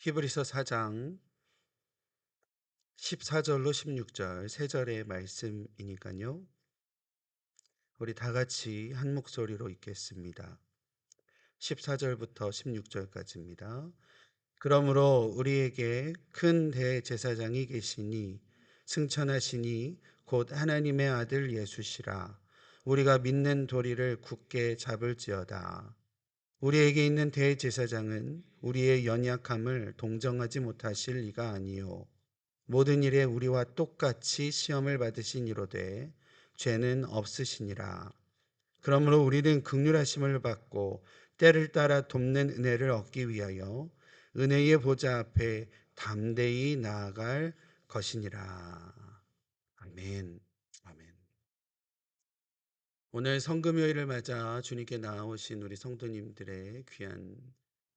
히브리서 4장 14절로 16절 세 절의 말씀이니까요. 우리 다 같이 한 목소리로 읽겠습니다. 14절부터 16절까지입니다. 그러므로 우리에게 큰 대제사장이 계시니 승천하시니 곧 하나님의 아들 예수시라. 우리가 믿는 도리를 굳게 잡을지어다. 우리에게 있는 대제사장은 우리의 연약함을 동정하지 못하실 리가 아니요 모든 일에 우리와 똑같이 시험을 받으신 이로되 죄는 없으시니라. 그러므로 우리는 긍휼하심을 받고 때를 따라 돕는 은혜를 얻기 위하여 은혜의 보좌 앞에 담대히 나아갈 것이니라. 아멘. 아멘. 오늘 성금요일을 맞아 주님께 나오신 우리 성도님들의 귀한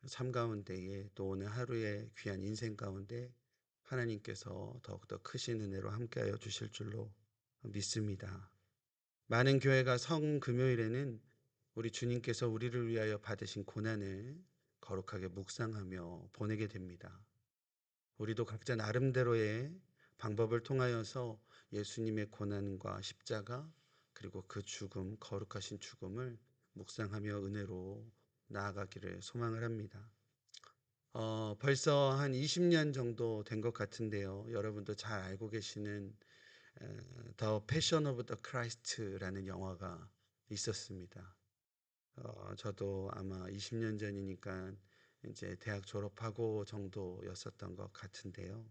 삶 가운데에 또 오늘 하루의 귀한 인생 가운데 하나님께서 더욱더 크신 은혜로 함께하여 주실 줄로 믿습니다. 많은 교회가 성금요일에는 우리 주님께서 우리를 위하여 받으신 고난을 거룩하게 묵상하며 보내게 됩니다. 우리도 각자 나름대로의 방법을 통하여서 예수님의 고난과 십자가 그리고 그 죽음, 거룩하신 죽음을 묵상하며 은혜로 나아가기를 소망을 합니다. 벌써 한 20년 정도 된 것 같은데요. 여러분도 잘 알고 계시는 더 패션 오브 더 크라이스트라는 영화가 있었습니다. 저도 아마 20년 전이니까 이제 대학 졸업하고 정도였었던 것 같은데요.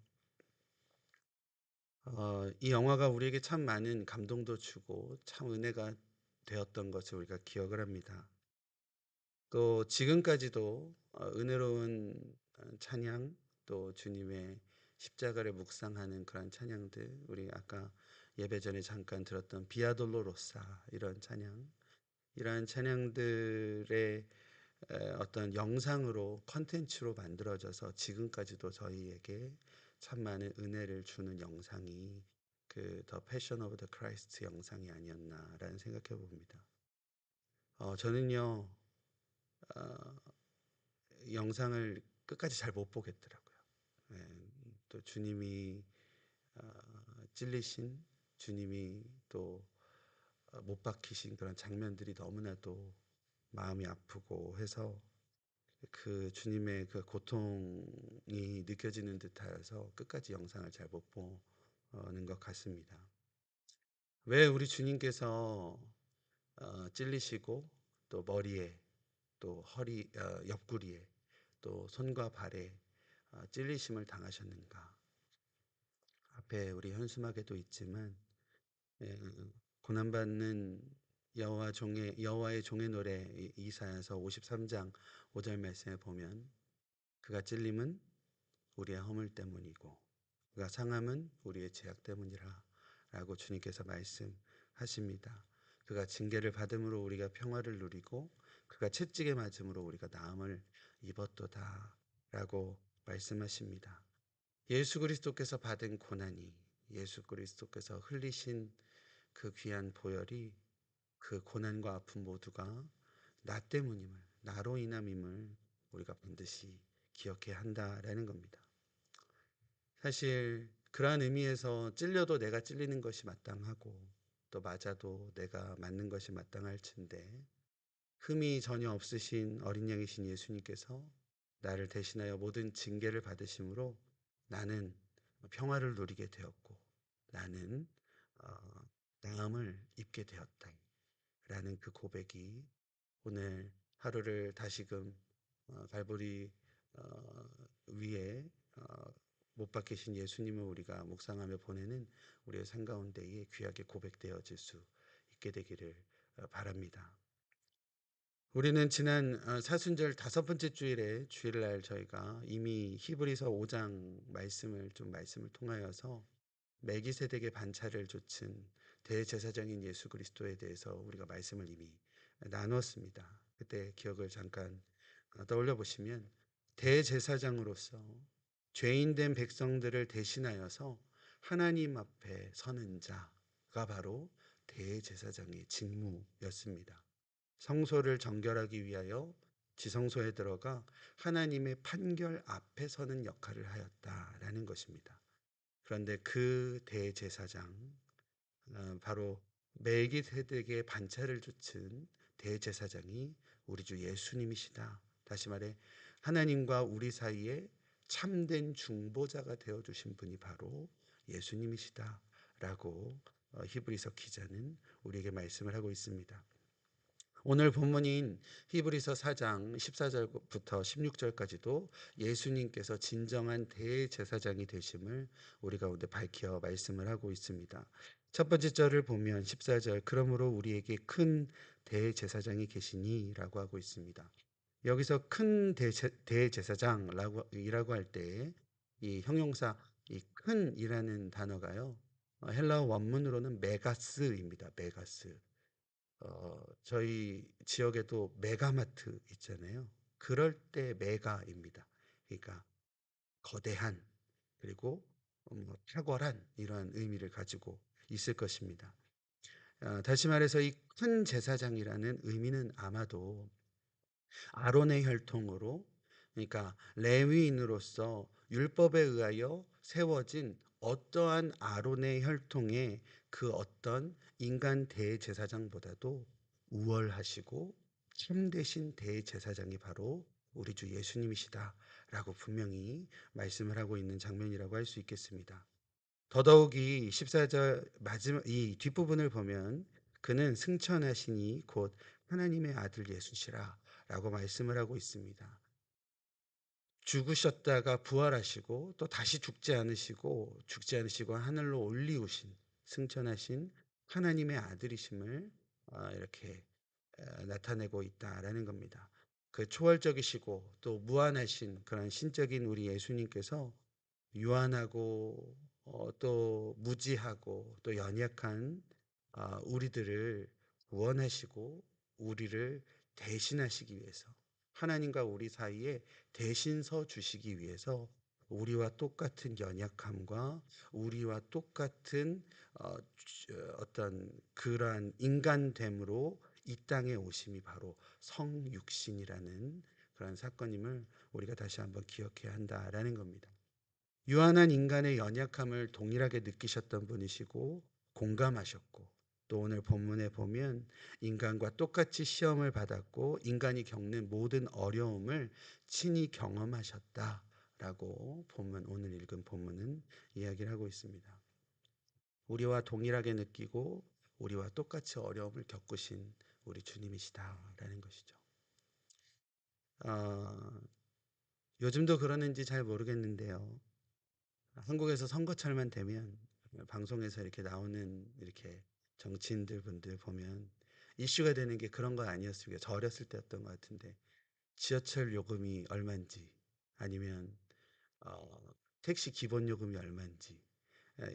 이 영화가 우리에게 참 많은 감동도 주고 참 은혜가 되었던 것을 우리가 기억을 합니다. 또 지금까지도 은혜로운 찬양 또 주님의 십자가를 묵상하는 그런 찬양들 우리 아까 예배 전에 잠깐 들었던 비아돌로로사 이런 찬양 이러한 찬양들의 어떤 영상으로 컨텐츠로 만들어져서 지금까지도 저희에게 참 많은 은혜를 주는 영상이 그 더 패션 오브 더 크라이스트 영상이 아니었나라는 생각해 봅니다. 저는요 어, 영상을 끝까지 잘 못 보겠더라고요. 예, 또 주님이 어, 찔리신 주님이 또 못 박히신 그런 장면들이 너무나도 마음이 아프고 해서 그 주님의 그 고통이 느껴지는 듯하여서 끝까지 영상을 잘 못 보는 것 같습니다. 왜 우리 주님께서 찔리시고 또 머리에 또 허리 옆구리에 또 손과 발에 찔리심을 당하셨는가? 앞에 우리 현수막에도 있지만 예, 고난받는 여호와의 종의 노래 이사야서 53장 5절 말씀에 보면 그가 찔림은 우리의 허물 때문이고 그가 상함은 우리의 죄악 때문이라 라고 주님께서 말씀하십니다. 그가 징계를 받음으로 우리가 평화를 누리고 그가 채찍에 맞음으로 우리가 나음을 입었도다 라고 말씀하십니다. 예수 그리스도께서 받은 고난이 예수 그리스도께서 흘리신 그 귀한 보혈이 그 고난과 아픔 모두가 나 때문임을 나로 인함임을 우리가 반드시 기억해야 한다라는 겁니다. 사실 그러한 의미에서 찔려도 내가 찔리는 것이 마땅하고 또 맞아도 내가 맞는 것이 마땅할 텐데 흠이 전혀 없으신 어린 양이신 예수님께서 나를 대신하여 모든 징계를 받으심으로 나는 평화를 누리게 되었고 나는 나음을 입게 되었다라는 그 고백이 오늘 하루를 다시금 갈보리 위에 못 박히신 예수님을 우리가 묵상하며 보내는 우리의 삶 가운데에 귀하게 고백되어질 수 있게 되기를 바랍니다. 우리는 지난 사순절 다섯 번째 주일에 주일날 저희가 이미 히브리서 5장 말씀을 통하여서 멜기세덱의 반차를 조친 대제사장인 예수 그리스도에 대해서 우리가 말씀을 이미 나눴습니다. 그때 기억을 잠깐 떠올려 보시면 대제사장으로서 죄인된 백성들을 대신하여서 하나님 앞에 서는 자가 바로 대제사장의 직무였습니다. 성소를 정결하기 위하여 지성소에 들어가 하나님의 판결 앞에 서는 역할을 하였다라는 것입니다. 그런데 그 대제사장, 바로 멜기세덱의 반차를 주친 대제사장이 우리 주 예수님이시다. 다시 말해 하나님과 우리 사이에 참된 중보자가 되어 주신 분이 바로 예수님이시다라고 히브리서 기자는 우리에게 말씀을 하고 있습니다. 오늘 본문인 히브리서 4장 14절부터 16절까지도 예수님께서 진정한 대제사장이 되심을 우리 가운데 밝혀 말씀을 하고 있습니다. 첫 번째 절을 보면 14절, 그러므로 우리에게 큰 대제사장이 계시니라고 하고 있습니다. 여기서 큰 대제사장이라고 할 때 이 형용사 이 큰이라는 단어가요, 헬라어 원문으로는 메가스입니다. 메가스. 저희 지역에도 메가마트 있잖아요. 그럴 때 메가입니다. 그러니까 거대한, 그리고 탁월한 이러한 의미를 가지고 있을 것입니다. 다시 말해서 이 큰 제사장이라는 의미는 아마도 아론의 혈통으로, 그러니까 레위인으로서 율법에 의하여 세워진 어떠한 아론의 혈통의 그 어떤 인간 대제사장보다도 우월하시고 참되신 대제사장이 바로 우리 주 예수님이시다라고 분명히 말씀을 하고 있는 장면이라고 할 수 있겠습니다. 더더욱이 14절 마지막 이 뒷부분을 보면 그는 승천하시니 곧 하나님의 아들 예수시라 라고 말씀을 하고 있습니다. 죽으셨다가 부활하시고 또 다시 죽지 않으시고 하늘로 올리우신, 승천하신 하나님의 아들이심을 이렇게 나타내고 있다라는 겁니다. 그 초월적이시고 또 무한하신 그런 신적인 우리 예수님께서 유한하고 또 무지하고 또 연약한 우리들을 구원하시고 우리를 대신하시기 위해서, 하나님과 우리 사이에 대신 서 주시기 위해서 우리와 똑같은 연약함과 우리와 똑같은 어떤 그러한 인간됨으로 이 땅에 오심이 바로 성육신이라는 그런 사건임을 우리가 다시 한번 기억해야 한다라는 겁니다. 유한한 인간의 연약함을 동일하게 느끼셨던 분이시고 공감하셨고, 또 오늘 본문에 보면 인간과 똑같이 시험을 받았고 인간이 겪는 모든 어려움을 친히 경험하셨다라고 오늘 읽은 본문은 이야기를 하고 있습니다. 우리와 동일하게 느끼고 우리와 똑같이 어려움을 겪으신 우리 주님이시다라는 것이죠. 어, 요즘도 그러는지 잘 모르겠는데요. 한국에서 선거철만 되면 방송에서 이렇게 나오는 이렇게 정치인들 분들 보면 이슈가 되는 게 그런 거 아니었습니까? 저 어렸을 때였던 것 같은데 지하철 요금이 얼마인지, 아니면 택시 기본 요금이 얼마인지,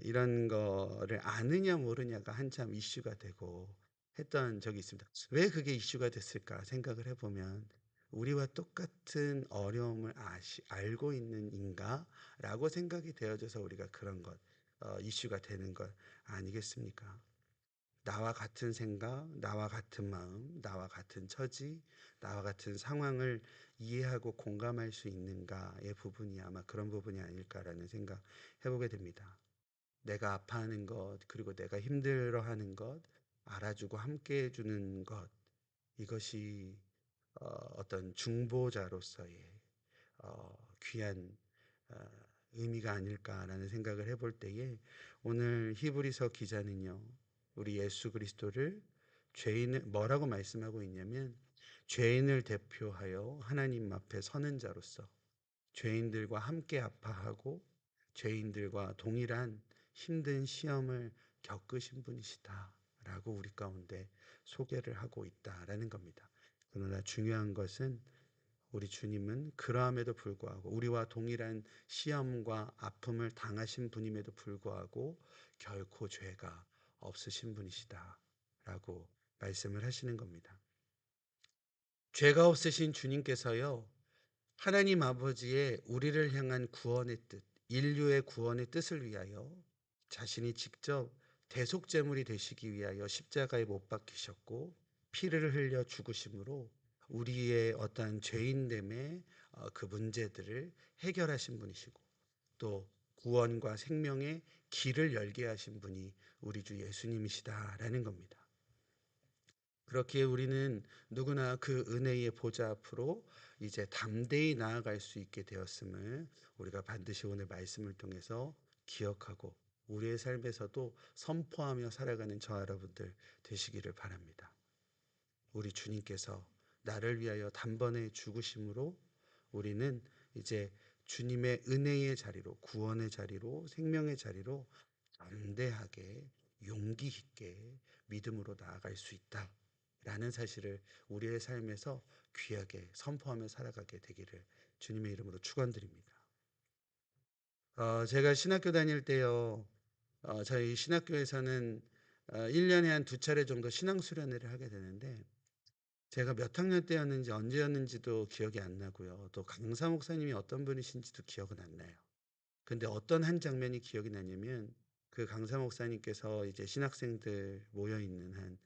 이런 거를 아느냐 모르냐가 한참 이슈가 되고 했던 적이 있습니다. 왜 그게 이슈가 됐을까 생각을 해보면 우리와 똑같은 어려움을 알고 있는 인가라고 생각이 되어져서 우리가 그런 것, 이슈가 되는 것 아니겠습니까? 나와 같은 생각, 나와 같은 마음, 나와 같은 처지, 나와 같은 상황을 이해하고 공감할 수 있는가의 부분이 아마 그런 부분이 아닐까라는 생각 해보게 됩니다. 내가 아파하는 것, 그리고 내가 힘들어하는 것 알아주고 함께 해주는 것, 이것이 어떤 중보자로서의 귀한 어, 의미가 아닐까라는 생각을 해볼 때에 오늘 히브리서 기자는요, 우리 예수 그리스도를 죄인을 뭐라고 말씀하고 있냐면 죄인을 대표하여 하나님 앞에 서는 자로서 죄인들과 함께 아파하고 죄인들과 동일한 힘든 시험을 겪으신 분이시다라고 우리 가운데 소개를 하고 있다라는 겁니다. 그러나 중요한 것은 우리 주님은 그러함에도 불구하고 우리와 동일한 시험과 아픔을 당하신 분임에도 불구하고 결코 죄가 없으신 분이시다라고 말씀을 하시는 겁니다. 죄가 없으신 주님께서요, 하나님 아버지의 우리를 향한 구원의 뜻, 인류의 구원의 뜻을 위하여 자신이 직접 대속제물이 되시기 위하여 십자가에 못 박히셨고 피를 흘려 죽으심으로 우리의 어떠한 죄인됨의 그 문제들을 해결하신 분이시고 또 구원과 생명의 길을 열게 하신 분이 우리 주 예수님이시다라는 겁니다. 그렇기에 우리는 누구나 그 은혜의 보좌 앞으로 이제 담대히 나아갈 수 있게 되었음을 우리가 반드시 오늘 말씀을 통해서 기억하고 우리의 삶에서도 선포하며 살아가는 저와 여러분들 되시기를 바랍니다. 우리 주님께서 나를 위하여 단번에 죽으심으로 우리는 이제 주님의 은혜의 자리로, 구원의 자리로, 생명의 자리로 담대하게 용기 있게 믿음으로 나아갈 수 있다 라는 사실을 우리의 삶에서 귀하게 선포하며 살아가게 되기를 주님의 이름으로 축원드립니다. 제가 신학교 다닐 때요, 저희 신학교에서는 1년에 한 두 차례 정도 신앙수련회를 하게 되는데 제가 몇 학년 때였는지 언제였는지도 기억이 안 나고요. 또 강사 목사님이 어떤 분이신지도 기억은 안 나요. 근데 어떤 한 장면이 기억이 나냐면 그 강사 목사님께서 이제 신학생들 모여 있는 한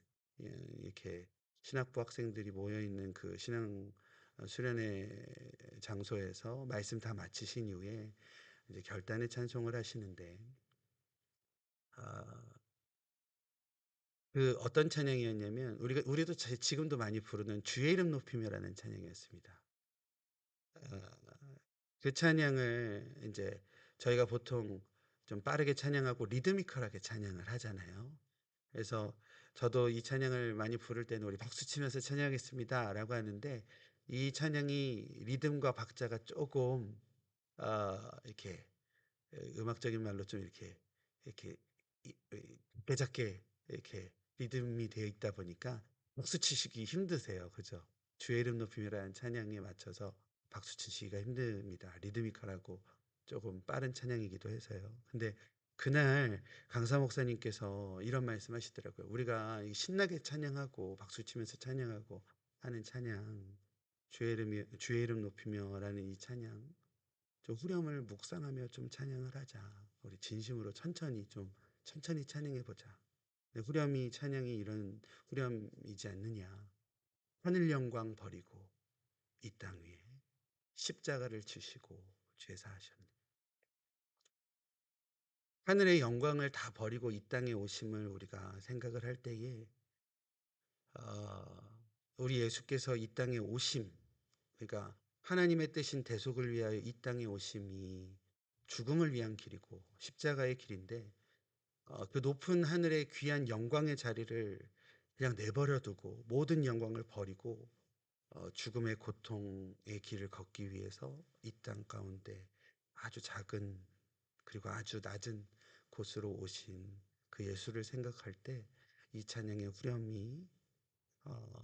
이렇게 신학부 학생들이 모여 있는 그 신앙 수련회 장소에서 말씀 다 마치신 이후에 이제 결단의 찬송을 하시는데 아, 그 어떤 찬양이었냐면 우리도 지금도 많이 부르는 주의 이름 높이며라는 찬양이었습니다. 그 찬양을 이제 저희가 보통 좀 빠르게 찬양하고 리드미컬하게 찬양을 하잖아요. 그래서 저도 이 찬양을 많이 부를 때는 우리 박수 치면서 찬양하겠습니다라고 하는데 이 찬양이 리듬과 박자가 조금 이렇게 음악적인 말로 좀 이렇게 빼작게 이렇게 리듬이 되어 있다 보니까 박수 치시기 힘드세요. 그죠? 주의 이름 높임이라는 찬양에 맞춰서 박수 치시기가 힘듭니다. 리드미컬하고 조금 빠른 찬양이기도 해서요. 근데 그날 강사 목사님께서 이런 말씀하시더라고요. 우리가 신나게 찬양하고 박수 치면서 찬양하고 하는 찬양, 주의 이름 높이며라는 이 찬양 좀 후렴을 묵상하며 좀 찬양을 하자. 우리 진심으로 천천히 찬양해 보자. 후렴이 찬양이 이런 후렴이지 않느냐. 하늘 영광 버리고 이 땅 위에 십자가를 지시고 죄사하셨네. 하늘의 영광을 다 버리고 이 땅에 오심을 우리가 생각을 할 때에 어, 우리 예수께서 이 땅에 오심, 그러니까 하나님의 뜻인 대속을 위하여 이 땅에 오심이 죽음을 위한 길이고 십자가의 길인데 그 높은 하늘의 귀한 영광의 자리를 그냥 내버려 두고 모든 영광을 버리고 죽음의 고통의 길을 걷기 위해서 이 땅 가운데 아주 작은 그리고 아주 낮은 곳으로 오신 그 예수를 생각할 때 이 찬양의 후렴이 어,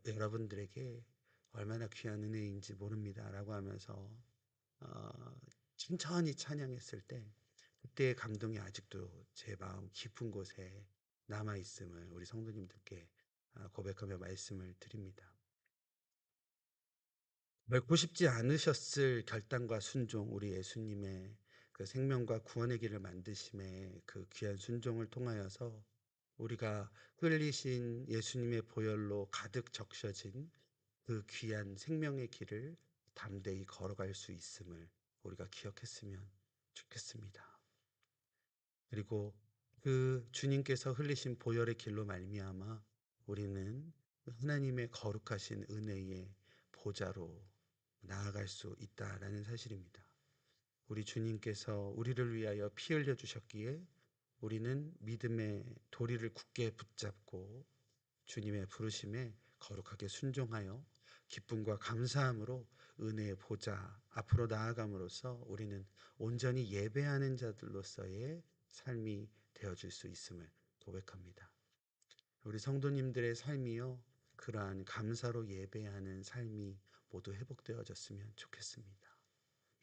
여러분들에게 얼마나 귀한 은혜인지 모릅니다라고 하면서 어, 천천히 찬양했을 때 그때의 감동이 아직도 제 마음 깊은 곳에 남아 있음을 우리 성도님들께 고백하며 말씀을 드립니다. 맺고 싶지 않으셨을 결단과 순종, 우리 예수님의 그 생명과 구원의 길을 만드심의 그 귀한 순종을 통하여서 우리가 흘리신 예수님의 보혈로 가득 적셔진 그 귀한 생명의 길을 담대히 걸어갈 수 있음을 우리가 기억했으면 좋겠습니다. 그리고 그 주님께서 흘리신 보혈의 길로 말미암아 우리는 하나님의 거룩하신 은혜의 보좌로 나아갈 수 있다라는 사실입니다. 우리 주님께서 우리를 위하여 피 흘려 주셨기에 우리는 믿음의 도리를 굳게 붙잡고 주님의 부르심에 거룩하게 순종하여 기쁨과 감사함으로 은혜의 보좌 앞으로 나아감으로써 우리는 온전히 예배하는 자들로서의 삶이 되어줄 수 있음을 고백합니다. 우리 성도님들의 삶이요 그러한 감사로 예배하는 삶이 모두 회복되어졌으면 좋겠습니다.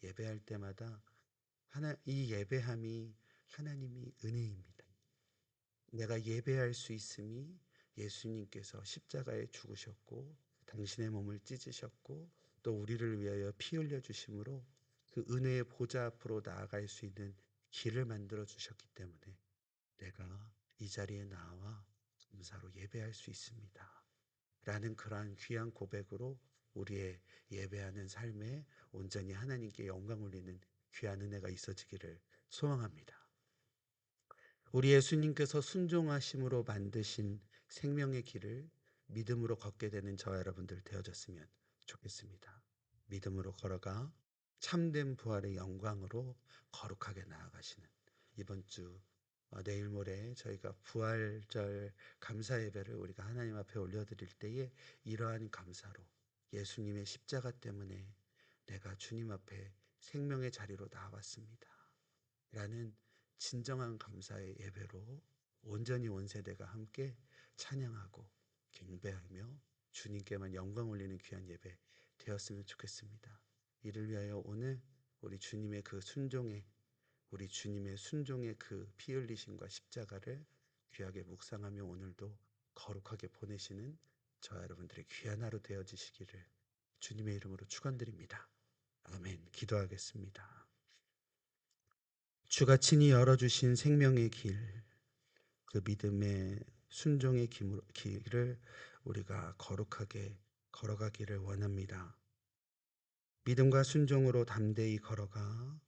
예배할 때마다 이 예배함이 하나님이 은혜입니다. 내가 예배할 수 있음이 예수님께서 십자가에 죽으셨고 당신의 몸을 찢으셨고 또 우리를 위하여 피 흘려 주심으로 그 은혜의 보좌 앞으로 나아갈 수 있는 길을 만들어 주셨기 때문에 내가 이 자리에 나와 감사로 예배할 수 있습니다. 라는 그러한 귀한 고백으로 우리의 예배하는 삶에 온전히 하나님께 영광 올리는 귀한 은혜가 있어지기를 소망합니다. 우리 예수님께서 순종하심으로 만드신 생명의 길을 믿음으로 걷게 되는 저와 여러분들 되어졌으면 좋겠습니다. 믿음으로 걸어가 참된 부활의 영광으로 거룩하게 나아가시는 이번 주 내일 모레 저희가 부활절 감사 예배를 우리가 하나님 앞에 올려드릴 때에 이러한 감사로 예수님의 십자가 때문에 내가 주님 앞에 생명의 자리로 나왔습니다. 라는 진정한 감사의 예배로 온전히 온 세대가 함께 찬양하고 경배하며 주님께만 영광 올리는 귀한 예배 되었으면 좋겠습니다. 이를 위하여 오늘 우리 주님의 그 순종의 우리 주님의 순종의 그 피 흘리심과 십자가를 귀하게 묵상하며 오늘도 거룩하게 보내시는 저와 여러분들의 귀한 하루 되어지시기를 주님의 이름으로 축원드립니다. 아멘. 기도하겠습니다. 주가 친히 열어주신 생명의 길, 그 믿음의 순종의 길을 우리가 거룩하게 걸어가기를 원합니다. 믿음과 순종으로 담대히 걸어가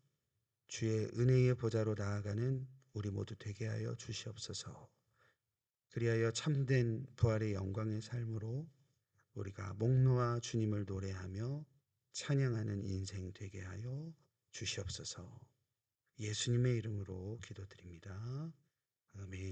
주의 은혜의 보좌로 나아가는 우리 모두 되게 하여 주시옵소서. 그리하여 참된 부활의 영광의 삶으로 우리가 목 놓아 주님을 노래하며 찬양하는 인생 되게 하여 주시옵소서. 예수님의 이름으로 기도드립니다. 아멘.